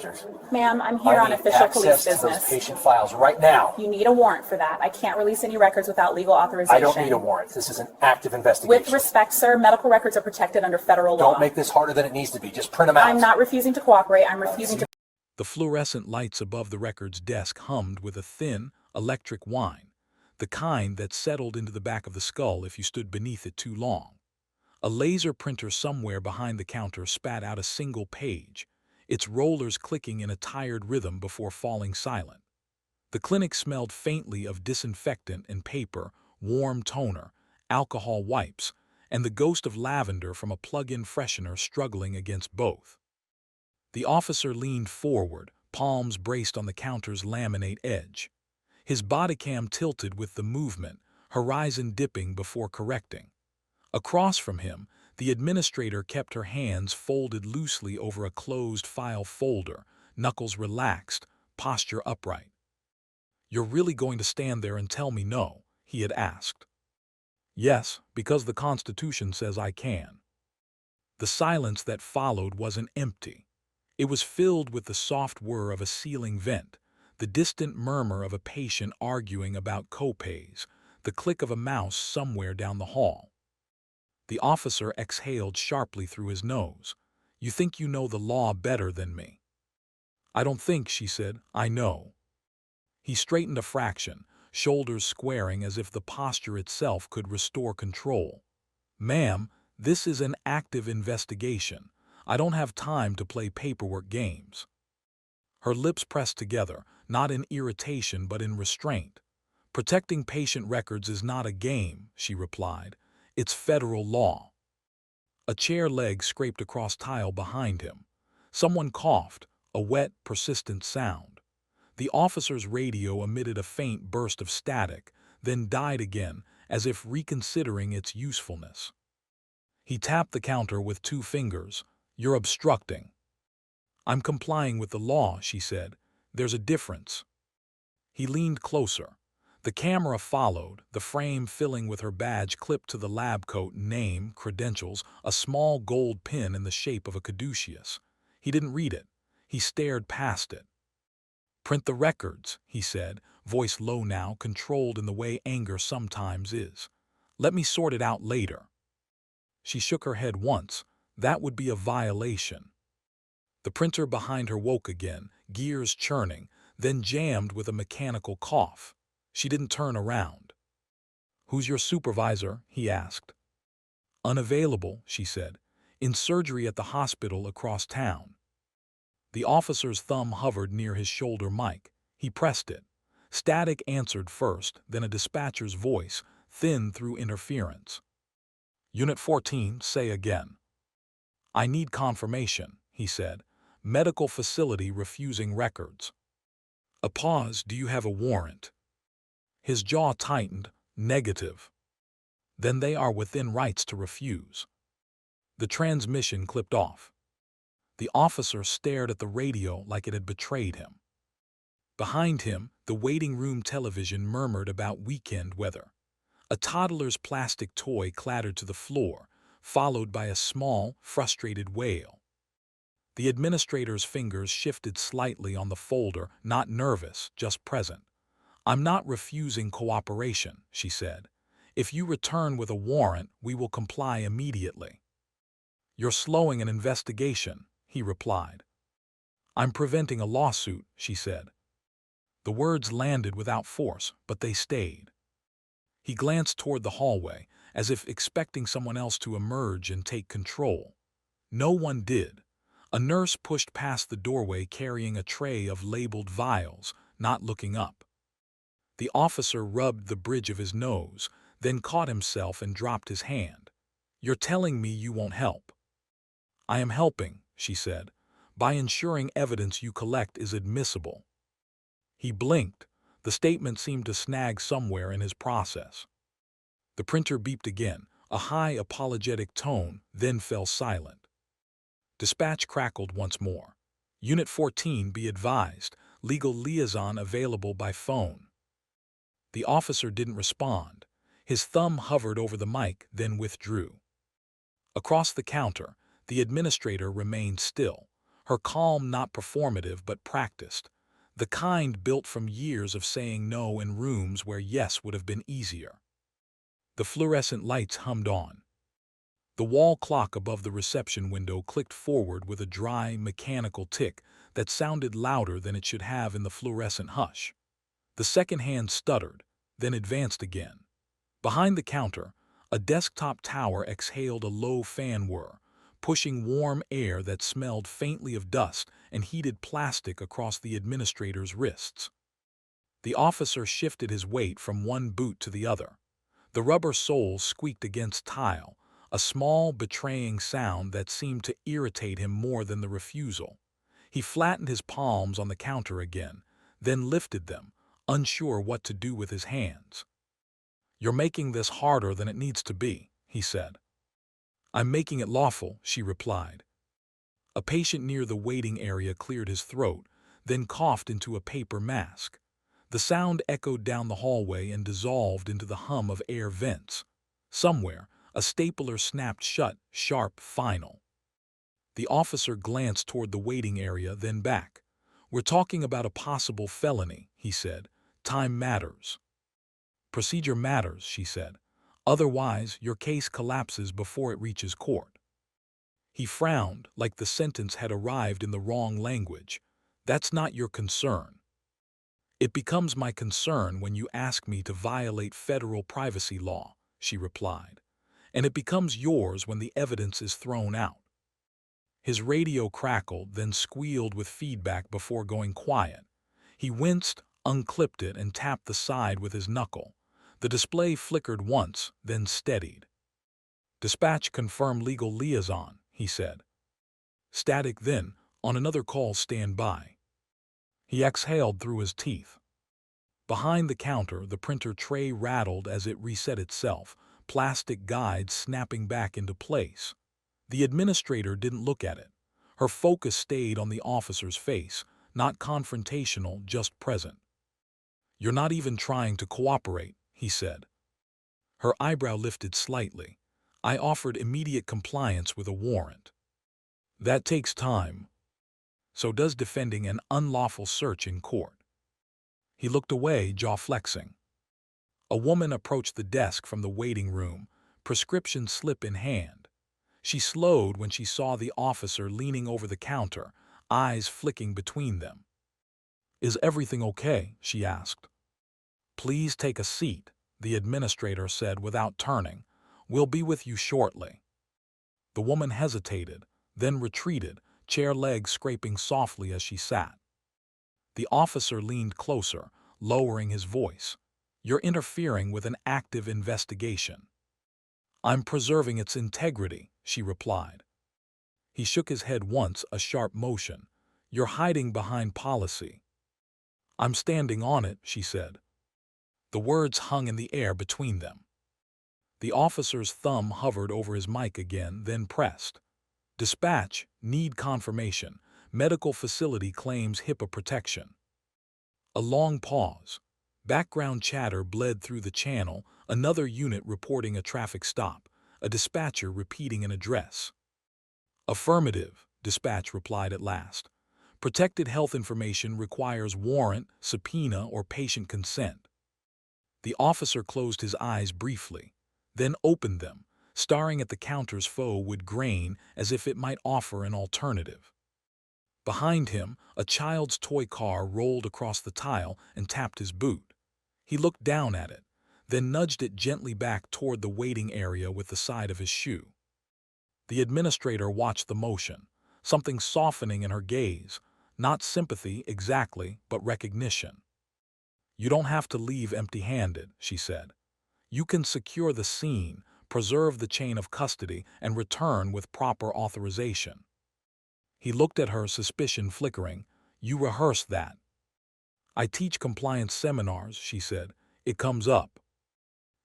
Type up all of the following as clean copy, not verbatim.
pictures. Ma'am, I'm here on official police access to those business. patient files right now. You need a warrant for that. I can't release any records without legal authorization. I don't need a warrant. This is an active investigation. With respect, sir, medical records are protected under federal law. Don't make this harder than it needs to be. Just print them out. I'm not refusing to cooperate. I'm refusing to... The fluorescent lights above the record's desk hummed with a thin, electric whine, the kind that settled into the back of the skull if you stood beneath it too long. A laser printer somewhere behind the counter spat out a single page, its rollers clicking in a tired rhythm before falling silent. The clinic smelled faintly of disinfectant and paper, warm toner, alcohol wipes, and the ghost of lavender from a plug-in freshener struggling against both. The officer leaned forward, palms braced on the counter's laminate edge. His bodycam tilted with the movement, horizon dipping before correcting. Across from him, the administrator kept her hands folded loosely over a closed file folder, knuckles relaxed, posture upright. "You're really going to stand there and tell me no?" he had asked. "Yes, because the Constitution says I can." The silence that followed wasn't empty. It was filled with the soft whir of a sealing vent, the distant murmur of a patient arguing about copays, the click of a mouse somewhere down the hall. The officer exhaled sharply through his nose. "You think you know the law better than me?" "I don't think," she said. "I know." He straightened a fraction, shoulders squaring as if the posture itself could restore control. "Ma'am, this is an active investigation. I don't have time to play paperwork games." Her lips pressed together, not in irritation but in restraint. "Protecting patient records is not a game," she replied. "It's federal law." A chair leg scraped across tile behind him. Someone coughed, a wet, persistent sound. The officer's radio emitted a faint burst of static, then died again, as if reconsidering its usefulness. He tapped the counter with 2 fingers. "You're obstructing." "I'm complying with the law," she said. "There's a difference." He leaned closer. The camera followed, the frame filling with her badge clipped to the lab coat, name, credentials, a small gold pin in the shape of a caduceus. He didn't read it. He stared past it. "Print the records," he said, voice low now, controlled in the way anger sometimes is. "Let me sort it out later." She shook her head once. That would be a violation. The printer behind her woke again, gears churning, then jammed with a mechanical cough. She didn't turn around. "Who's your supervisor?" he asked. "Unavailable," she said. "In surgery at the hospital across town." The officer's thumb hovered near his shoulder mic. He pressed it. Static answered first, then a dispatcher's voice, thin through interference. "Unit 14, say again." "I need confirmation," he said. "Medical facility refusing records." A pause. "Do you have a warrant?" His jaw tightened. "Negative." "Then they are within rights to refuse." The transmission clipped off. The officer stared at the radio like it had betrayed him. Behind him, the waiting room television murmured about weekend weather. A toddler's plastic toy clattered to the floor, followed by a small, frustrated wail. The administrator's fingers shifted slightly on the folder, not nervous, just present. "I'm not refusing cooperation," she said. "If you return with a warrant, we will comply immediately." "You're slowing an investigation," he replied. "I'm preventing a lawsuit," she said. The words landed without force, but they stayed. He glanced toward the hallway, as if expecting someone else to emerge and take control. No one did. A nurse pushed past the doorway carrying a tray of labeled vials, not looking up. The officer rubbed the bridge of his nose, then caught himself and dropped his hand. "You're telling me you won't help." "I am helping," she said, "by ensuring evidence you collect is admissible." He blinked. The statement seemed to snag somewhere in his process. The printer beeped again, a high apologetic tone, then fell silent. Dispatch crackled once more. "Unit 14, be advised. Legal liaison available by phone." The officer didn't respond. His thumb hovered over the mic, then withdrew. Across the counter, the administrator remained still, her calm not performative but practiced, the kind built from years of saying no in rooms where yes would have been easier. The fluorescent lights hummed on. The wall clock above the reception window clicked forward with a dry, mechanical tick that sounded louder than it should have in the fluorescent hush. The second hand stuttered, then advanced again. Behind the counter, a desktop tower exhaled a low fan whir, pushing warm air that smelled faintly of dust and heated plastic across the administrator's wrists. The officer shifted his weight from one boot to the other. The rubber soles squeaked against tile, a small, betraying sound that seemed to irritate him more than the refusal. He flattened his palms on the counter again, then lifted them, unsure what to do with his hands. "You're making this harder than it needs to be," he said. "I'm making it lawful," she replied. A patient near the waiting area cleared his throat, then coughed into a paper mask. The sound echoed down the hallway and dissolved into the hum of air vents. Somewhere, a stapler snapped shut, sharp, final. The officer glanced toward the waiting area, then back. "We're talking about a possible felony," he said. "Time matters." "Procedure matters," she said. "Otherwise, your case collapses before it reaches court." He frowned, like the sentence had arrived in the wrong language. "That's not your concern." "It becomes my concern when you ask me to violate federal privacy law," she replied. "And it becomes yours when the evidence is thrown out." His radio crackled, then squealed with feedback before going quiet. He winced, unclipped it, and tapped the side with his knuckle. The display flickered once, then steadied. "Dispatch confirm legal liaison," he said. Static then, "On another call, stand by." He exhaled through his teeth. Behind the counter, the printer tray rattled as it reset itself, plastic guides snapping back into place. The administrator didn't look at it. Her focus stayed on the officer's face, not confrontational, just present. "You're not even trying to cooperate," he said. Her eyebrow lifted slightly. "I offered immediate compliance with a warrant." "That takes time." "So does defending an unlawful search in court." He looked away, jaw flexing. A woman approached the desk from the waiting room, prescription slip in hand. She slowed when she saw the officer leaning over the counter, eyes flicking between them. "Is everything okay?" she asked. "Please take a seat," the administrator said without turning. "We'll be with you shortly." The woman hesitated, then retreated, chair legs scraping softly as she sat. The officer leaned closer, lowering his voice. "You're interfering with an active investigation." "I'm preserving its integrity," she replied. He shook his head once, a sharp motion. "You're hiding behind policy." "I'm standing on it," she said. The words hung in the air between them. The officer's thumb hovered over his mic again, then pressed. "Dispatch, need confirmation. Medical facility claims HIPAA protection." A long pause. Background chatter bled through the channel, another unit reporting a traffic stop, a dispatcher repeating an address. "Affirmative," dispatch replied at last. "Protected health information requires warrant, subpoena, or patient consent." The officer closed his eyes briefly, then opened them, staring at the counter's forward grain as if it might offer an alternative. Behind him, a child's toy car rolled across the tile and tapped his boot. He looked down at it, then nudged it gently back toward the waiting area with the side of his shoe. The administrator watched the motion, something softening in her gaze, not sympathy exactly, but recognition. "You don't have to leave empty-handed," she said. "You can secure the scene, preserve the chain of custody, and return with proper authorization." He looked at her, suspicion flickering. "You rehearsed that." "I teach compliance seminars," she said. "It comes up."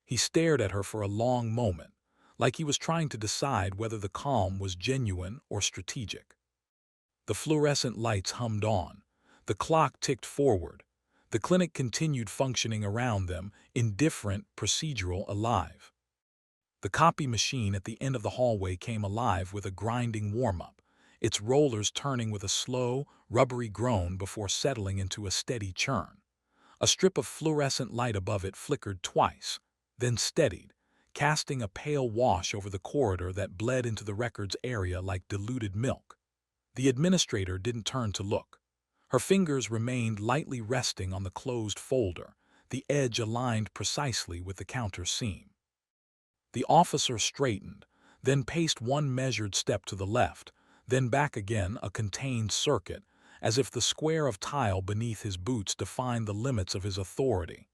He stared at her for a long moment, like he was trying to decide whether the calm was genuine or strategic. The fluorescent lights hummed on. The clock ticked forward. The clinic continued functioning around them, indifferent, procedural, alive. The copy machine at the end of the hallway came alive with a grinding warm-up. its rollers turning with a slow, rubbery groan before settling into a steady churn. A strip of fluorescent light above it flickered twice, then steadied, casting a pale wash over the corridor that bled into the records area like diluted milk. The administrator didn't turn to look. Her fingers remained lightly resting on the closed folder, the edge aligned precisely with the counter seam. The officer straightened, then paced one measured step to the left, then back again, a contained circuit, as if the square of tile beneath his boots defined the limits of his authority.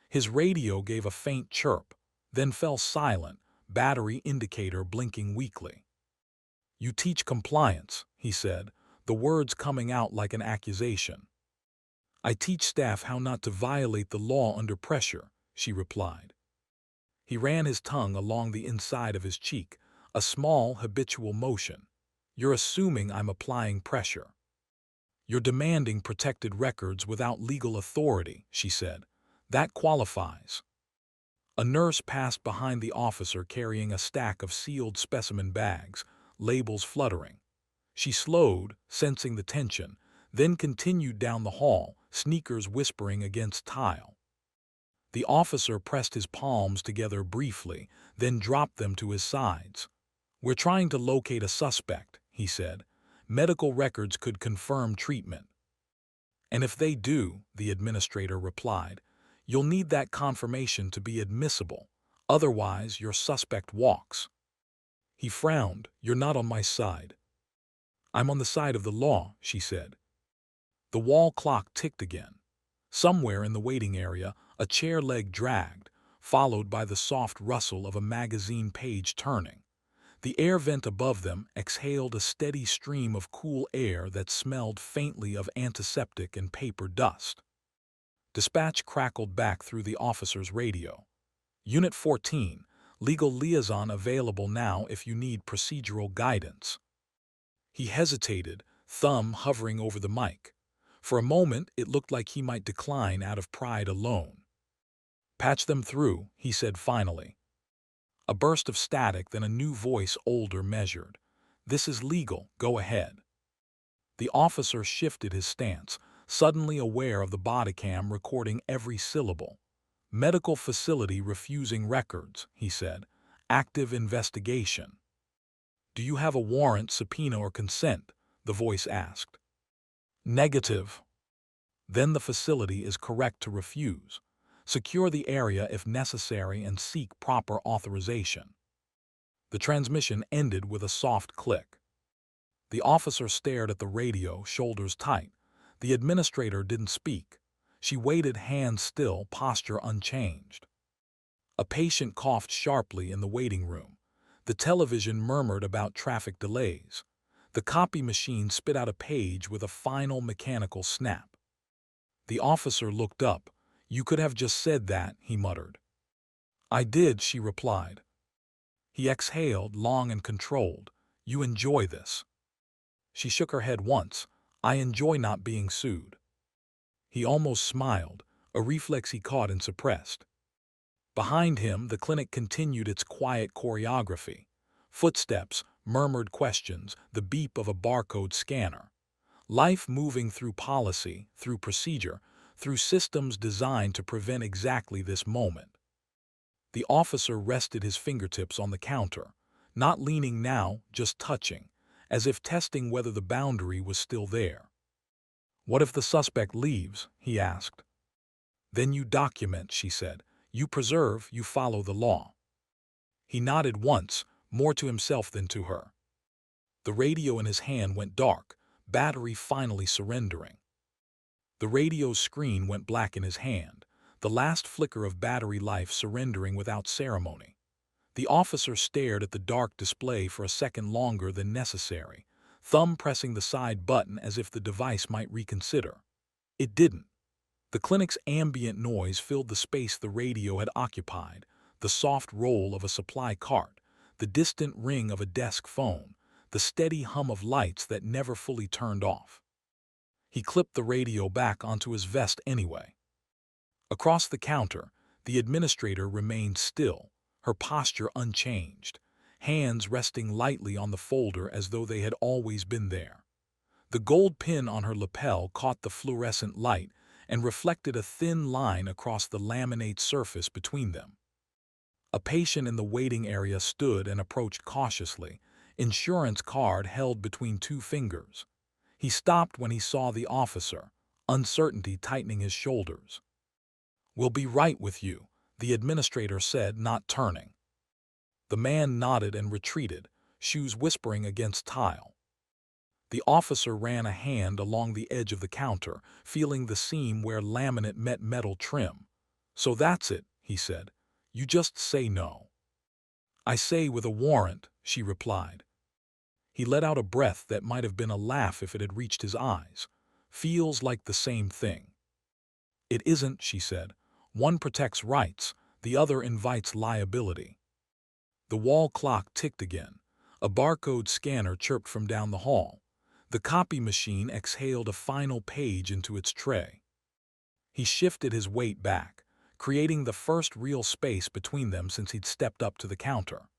His radio gave a faint chirp, then fell silent, battery indicator blinking weakly. "You teach compliance," he said, the words coming out like an accusation. "I teach staff how not to violate the law under pressure," she replied. He ran his tongue along the inside of his cheek, a small, habitual motion. "You're assuming I'm applying pressure. You're demanding protected records without legal authority," she said. "That qualifies." A nurse passed behind the officer carrying a stack of sealed specimen bags, labels fluttering. She slowed, sensing the tension, then continued down the hall, sneakers whispering against tile. The officer pressed his palms together briefly, then dropped them to his sides. "We're trying to locate a suspect," he said. "Medical records could confirm treatment." "And if they do," the administrator replied, "you'll need that confirmation to be admissible. Otherwise, your suspect walks." He frowned. "You're not on my side." "I'm on the side of the law," she said. The wall clock ticked again. Somewhere in the waiting area, a chair leg dragged, followed by the soft rustle of a magazine page turning. The air vent above them exhaled a steady stream of cool air that smelled faintly of antiseptic and paper dust. Dispatch crackled back through the officer's radio. "Unit 14, legal liaison available now if you need procedural guidance." He hesitated, thumb hovering over the mic. For a moment, it looked like he might decline out of pride alone. "Patch them through," he said finally. A burst of static, then a new voice, older, measured. "This is legal. Go ahead." The officer shifted his stance, suddenly aware of the bodycam recording every syllable. "Medical facility refusing records," he said. "Active investigation." "Do you have a warrant, subpoena, or consent?" the voice asked. "Negative." "Then the facility is correct to refuse. Secure the area if necessary and seek proper authorization." The transmission ended with a soft click. The officer stared at the radio, shoulders tight. The administrator didn't speak. She waited, hands still, posture unchanged. A patient coughed sharply in the waiting room. The television murmured about traffic delays. The copy machine spit out a page with a final mechanical snap. The officer looked up. "You could have just said that," he muttered. "I did," she replied. He exhaled, long and controlled. "You enjoy this." She shook her head once. "I enjoy not being sued." He almost smiled, a reflex he caught and suppressed. Behind him, the clinic continued its quiet choreography. Footsteps, murmured questions, the beep of a barcode scanner. Life moving through policy, through procedure, through systems designed to prevent exactly this moment. The officer rested his fingertips on the counter, not leaning now, just touching, as if testing whether the boundary was still there. "What if the suspect leaves?" he asked. "Then you document," she said. "You preserve, you follow the law." He nodded once, more to himself than to her. The radio in his hand went dark, battery finally surrendering. The radio's screen went black in his hand, the last flicker of battery life surrendering without ceremony. The officer stared at the dark display for a second longer than necessary, thumb pressing the side button as if the device might reconsider. It didn't. The clinic's ambient noise filled the space the radio had occupied, the soft roll of a supply cart, the distant ring of a desk phone, the steady hum of lights that never fully turned off. He clipped the radio back onto his vest anyway. Across the counter, the administrator remained still, her posture unchanged. hands resting lightly on the folder as though they had always been there. The gold pin on her lapel caught the fluorescent light and reflected a thin line across the laminate surface between them. A patient in the waiting area stood and approached cautiously, insurance card held between two fingers. He stopped when he saw the officer, uncertainty tightening his shoulders. "We'll be right with you," the administrator said, not turning. The man nodded and retreated, shoes whispering against tile. The officer ran a hand along the edge of the counter, feeling the seam where laminate met metal trim. "So that's it," he said. "You just say no." "I say with a warrant," she replied. He let out a breath that might have been a laugh if it had reached his eyes. "Feels like the same thing." "It isn't," she said. "One protects rights, the other invites liability." The wall clock ticked again. A barcode scanner chirped from down the hall. The copy machine exhaled a final page into its tray. He shifted his weight back, creating the first real space between them since he'd stepped up to the counter.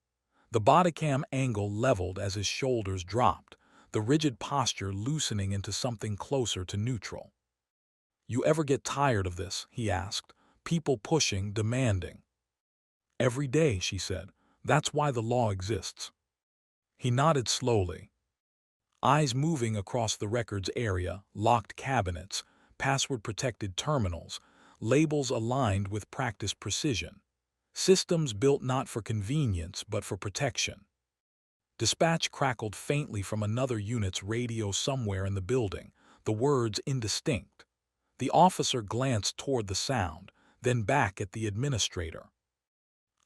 The bodycam angle leveled as his shoulders dropped, the rigid posture loosening into something closer to neutral. "You ever get tired of this?" he asked. "People pushing, demanding." "Every day," she said. "That's why the law exists." He nodded slowly, eyes moving across the records area, locked cabinets, password-protected terminals, labels aligned with practice precision. Systems built not for convenience but for protection. Dispatch crackled faintly from another unit's radio somewhere in the building, the words indistinct. The officer glanced toward the sound, then back at the administrator.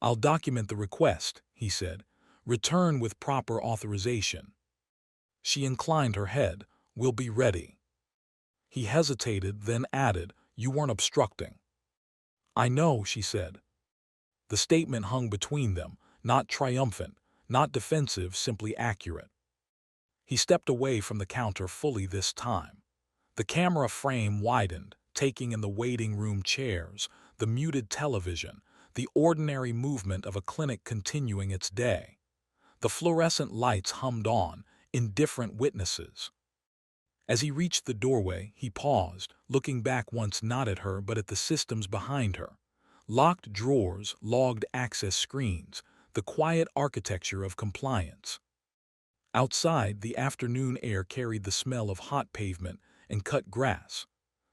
"I'll document the request," he said. "Return with proper authorization." She inclined her head. "We'll be ready." He hesitated, then added, "You weren't obstructing." "I know," she said. The statement hung between them, not triumphant, not defensive, simply accurate. He stepped away from the counter fully this time. The camera frame widened, taking in the waiting room chairs, the muted television, the ordinary movement of a clinic continuing its day. The fluorescent lights hummed on, indifferent witnesses. As he reached the doorway, he paused, looking back once not at her but at the systems behind her. Locked drawers, logged access screens, the quiet architecture of compliance. Outside, the afternoon air carried the smell of hot pavement and cut grass.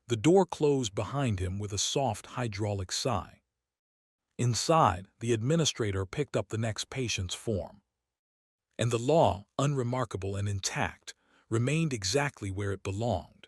The door closed behind him with a soft hydraulic sigh. Inside, the administrator picked up the next patient's form. And the law, unremarkable and intact, remained exactly where it belonged.